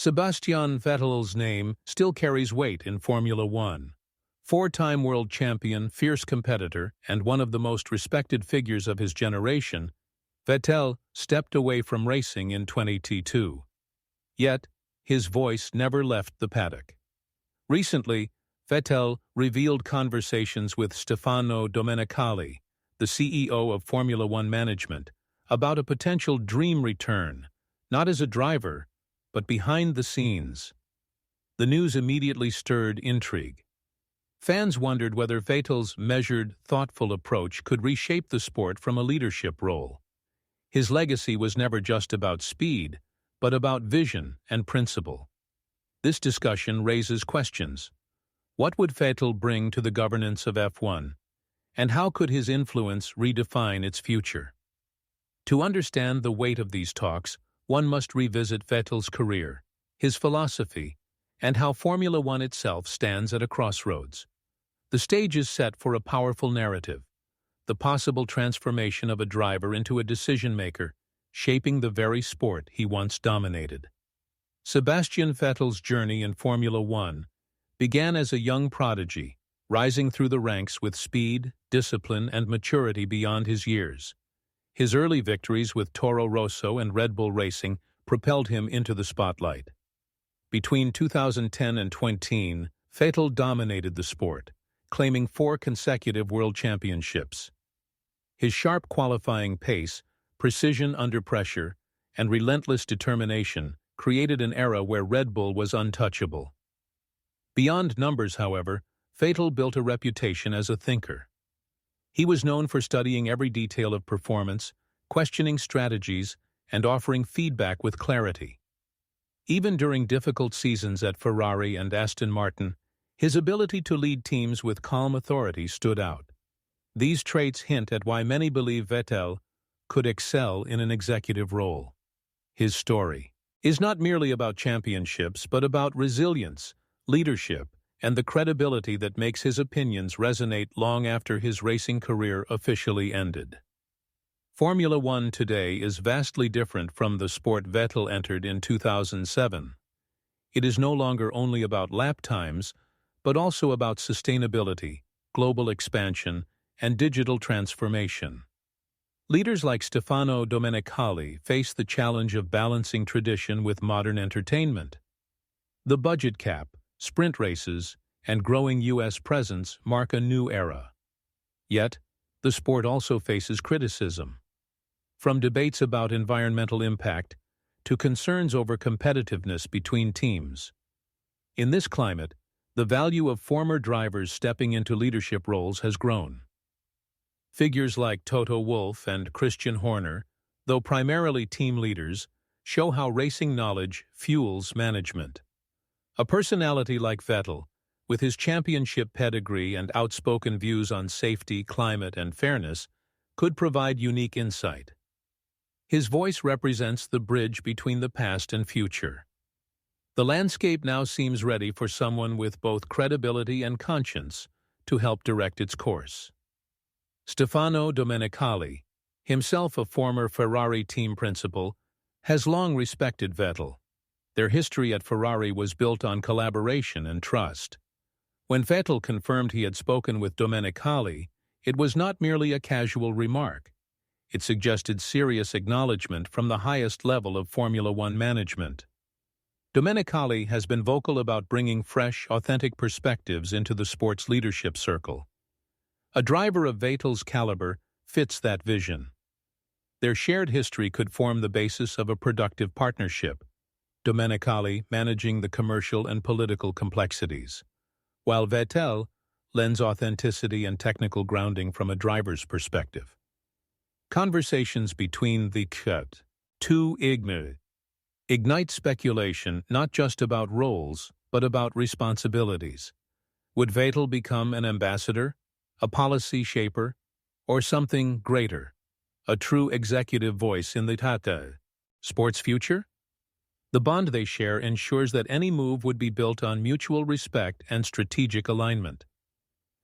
Sebastian Vettel's name still carries weight in Formula One. Four-time world champion, fierce competitor, and one of the most respected figures of his generation, Vettel stepped away from racing in 2022. Yet, his voice never left the paddock. Recently, Vettel revealed conversations with Stefano Domenicali, the CEO of Formula One Management, about a potential dream return, not as a driver, but behind the scenes. The news immediately stirred intrigue. Fans wondered whether Vettel's measured, thoughtful approach could reshape the sport from a leadership role. His legacy was never just about speed, but about vision and principle. This discussion raises questions. What would Vettel bring to the governance of F1? And how could his influence redefine its future? To understand the weight of these talks, one must revisit Vettel's career, his philosophy, and how Formula One itself stands at a crossroads. The stage is set for a powerful narrative, the possible transformation of a driver into a decision-maker, shaping the very sport he once dominated. Sebastian Vettel's journey in Formula One began as a young prodigy, rising through the ranks with speed, discipline, and maturity beyond his years. His early victories with Toro Rosso and Red Bull Racing propelled him into the spotlight. Between 2010 and 2020, Vettel dominated the sport, claiming 4 consecutive world championships. His sharp qualifying pace, precision under pressure, and relentless determination created an era where Red Bull was untouchable. Beyond numbers, however, Vettel built a reputation as a thinker. He was known for studying every detail of performance, questioning strategies, and offering feedback with clarity. Even during difficult seasons at Ferrari and Aston Martin, his ability to lead teams with calm authority stood out. These traits hint at why many believe Vettel could excel in an executive role. His story is not merely about championships, but about resilience, leadership, and the credibility that makes his opinions resonate long after his racing career officially ended. Formula One today is vastly different from the sport Vettel entered in 2007. It is no longer only about lap times, but also about sustainability, global expansion, and digital transformation. Leaders like Stefano Domenicali face the challenge of balancing tradition with modern entertainment. The budget cap, sprint races, and growing U.S. presence mark a new era. Yet, the sport also faces criticism. From debates about environmental impact to concerns over competitiveness between teams. In this climate, the value of former drivers stepping into leadership roles has grown. Figures like Toto Wolff and Christian Horner, though primarily team leaders, show how racing knowledge fuels management. A personality like Vettel, with his championship pedigree and outspoken views on safety, climate, and fairness, could provide unique insight. His voice represents the bridge between the past and future. The landscape now seems ready for someone with both credibility and conscience to help direct its course. Stefano Domenicali, himself a former Ferrari team principal, has long respected Vettel. Their history at Ferrari was built on collaboration and trust. When Vettel confirmed he had spoken with Domenicali, it was not merely a casual remark. It suggested serious acknowledgement from the highest level of Formula One management. Domenicali has been vocal about bringing fresh, authentic perspectives into the sport's leadership circle. A driver of Vettel's caliber fits that vision. Their shared history could form the basis of a productive partnership, Domenicali managing the commercial and political complexities, while Vettel lends authenticity and technical grounding from a driver's perspective. Conversations between the two ignite speculation not just about roles, but about responsibilities. Would Vettel become an ambassador, a policy shaper, or something greater, a true executive voice in the sport's future? The bond they share ensures that any move would be built on mutual respect and strategic alignment.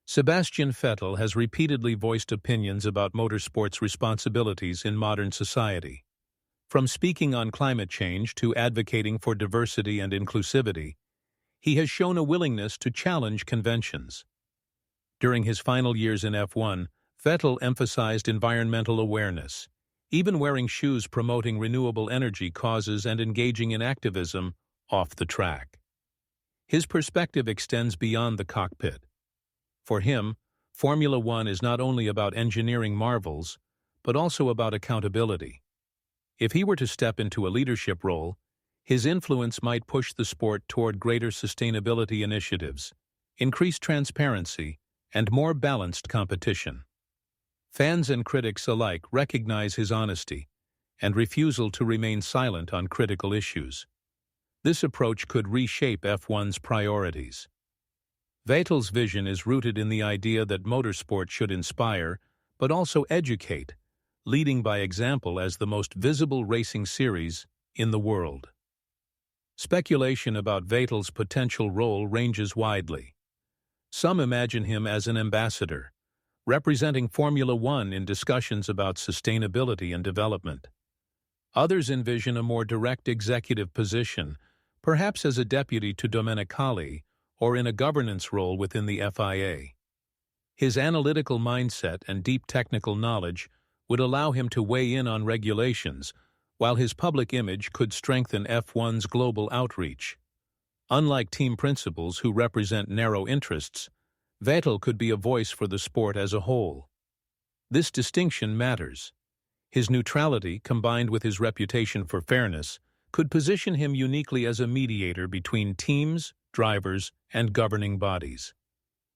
Sebastian Vettel has repeatedly voiced opinions about motorsport's responsibilities in modern society. From speaking on climate change to advocating for diversity and inclusivity, he has shown a willingness to challenge conventions. During his final years in F1, Vettel emphasized environmental awareness, even wearing shoes promoting renewable energy causes and engaging in activism off the track. His perspective extends beyond the cockpit. For him, Formula One is not only about engineering marvels, but also about accountability. If he were to step into a leadership role, his influence might push the sport toward greater sustainability initiatives, increased transparency, and more balanced competition. Fans and critics alike recognize his honesty and refusal to remain silent on critical issues. This approach could reshape F1's priorities. Vettel's vision is rooted in the idea that motorsport should inspire, but also educate, leading by example as the most visible racing series in the world. Speculation about Vettel's potential role ranges widely. Some imagine him as an ambassador, representing Formula One in discussions about sustainability and development. Others envision a more direct executive position, perhaps as a deputy to Domenicali or in a governance role within the FIA. His analytical mindset and deep technical knowledge would allow him to weigh in on regulations, while his public image could strengthen F1's global outreach. Unlike team principals who represent narrow interests, Vettel could be a voice for the sport as a whole. This distinction matters. His neutrality, combined with his reputation for fairness, could position him uniquely as a mediator between teams, drivers, and governing bodies.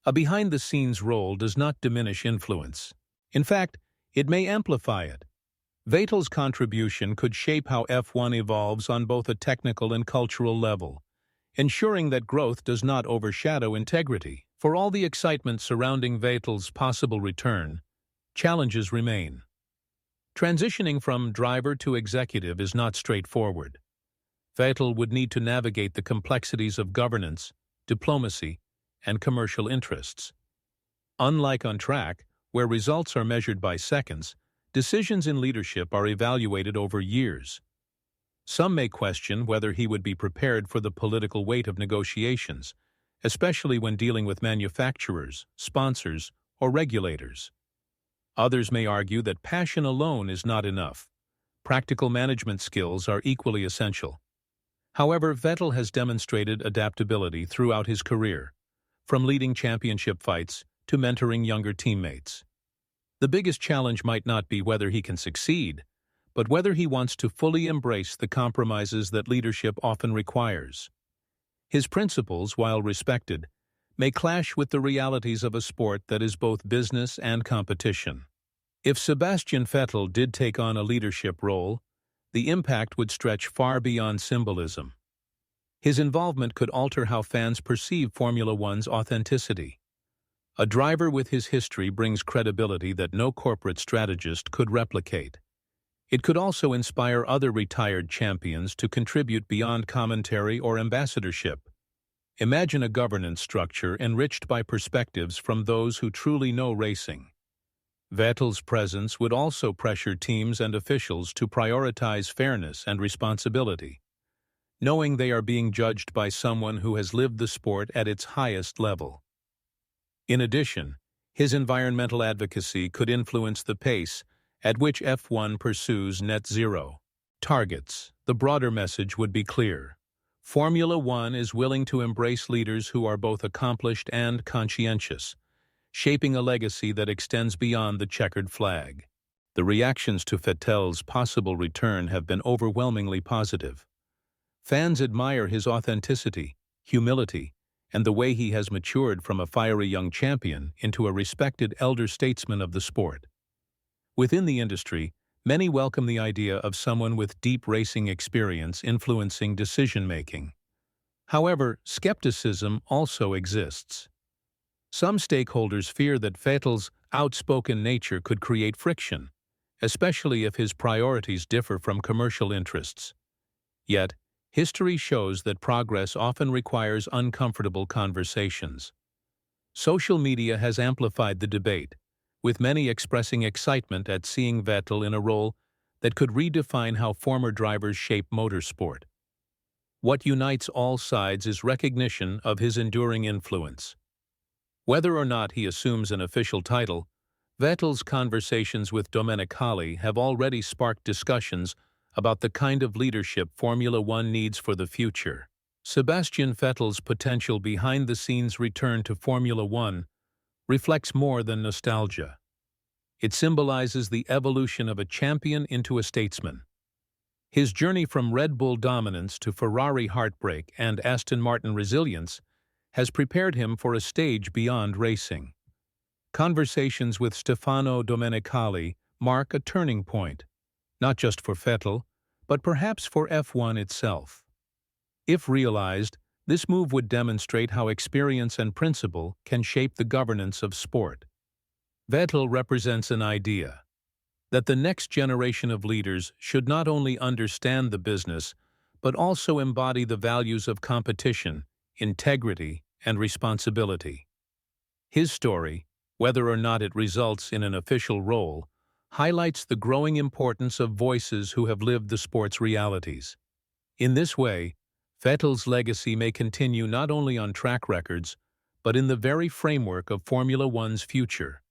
A behind-the-scenes role does not diminish influence. In fact, it may amplify it. Vettel's contribution could shape how F1 evolves on both a technical and cultural level, ensuring that growth does not overshadow integrity. For all the excitement surrounding Vettel's possible return, challenges remain. Transitioning from driver to executive is not straightforward. Vettel would need to navigate the complexities of governance, diplomacy, and commercial interests. Unlike on track, where results are measured by seconds, decisions in leadership are evaluated over years. Some may question whether he would be prepared for the political weight of negotiations, especially when dealing with manufacturers, sponsors, or regulators. Others may argue that passion alone is not enough. Practical management skills are equally essential. However, Vettel has demonstrated adaptability throughout his career, from leading championship fights to mentoring younger teammates. The biggest challenge might not be whether he can succeed, but whether he wants to fully embrace the compromises that leadership often requires. His principles, while respected, may clash with the realities of a sport that is both business and competition. If Sebastian Vettel did take on a leadership role, the impact would stretch far beyond symbolism. His involvement could alter how fans perceive Formula One's authenticity. A driver with his history brings credibility that no corporate strategist could replicate. It could also inspire other retired champions to contribute beyond commentary or ambassadorship. Imagine a governance structure enriched by perspectives from those who truly know racing. Vettel's presence would also pressure teams and officials to prioritize fairness and responsibility, knowing they are being judged by someone who has lived the sport at its highest level. In addition, his environmental advocacy could influence the pace at which F1 pursues net zero targets. The broader message would be clear. Formula One is willing to embrace leaders who are both accomplished and conscientious, shaping a legacy that extends beyond the checkered flag. The reactions to Vettel's possible return have been overwhelmingly positive. Fans admire his authenticity, humility, and the way he has matured from a fiery young champion into a respected elder statesman of the sport. Within the industry, many welcome the idea of someone with deep racing experience influencing decision-making. However, skepticism also exists. Some stakeholders fear that Vettel's outspoken nature could create friction, especially if his priorities differ from commercial interests. Yet, history shows that progress often requires uncomfortable conversations. Social media has amplified the debate, with many expressing excitement at seeing Vettel in a role that could redefine how former drivers shape motorsport. What unites all sides is recognition of his enduring influence. Whether or not he assumes an official title, Vettel's conversations with Domenicali have already sparked discussions about the kind of leadership Formula One needs for the future. Sebastian Vettel's potential behind-the-scenes return to Formula One reflects more than nostalgia. It symbolizes the evolution of a champion into a statesman. His journey from Red Bull dominance to Ferrari heartbreak and Aston Martin resilience has prepared him for a stage beyond racing. Conversations with Stefano Domenicali mark a turning point, not just for Vettel, but perhaps for F1 itself. If realized, this move would demonstrate how experience and principle can shape the governance of sport. Vettel represents an idea that the next generation of leaders should not only understand the business, but also embody the values of competition, integrity, and responsibility. His story, whether or not it results in an official role, highlights the growing importance of voices who have lived the sport's realities. In this way, Vettel's legacy may continue not only on track records, but in the very framework of Formula One's future.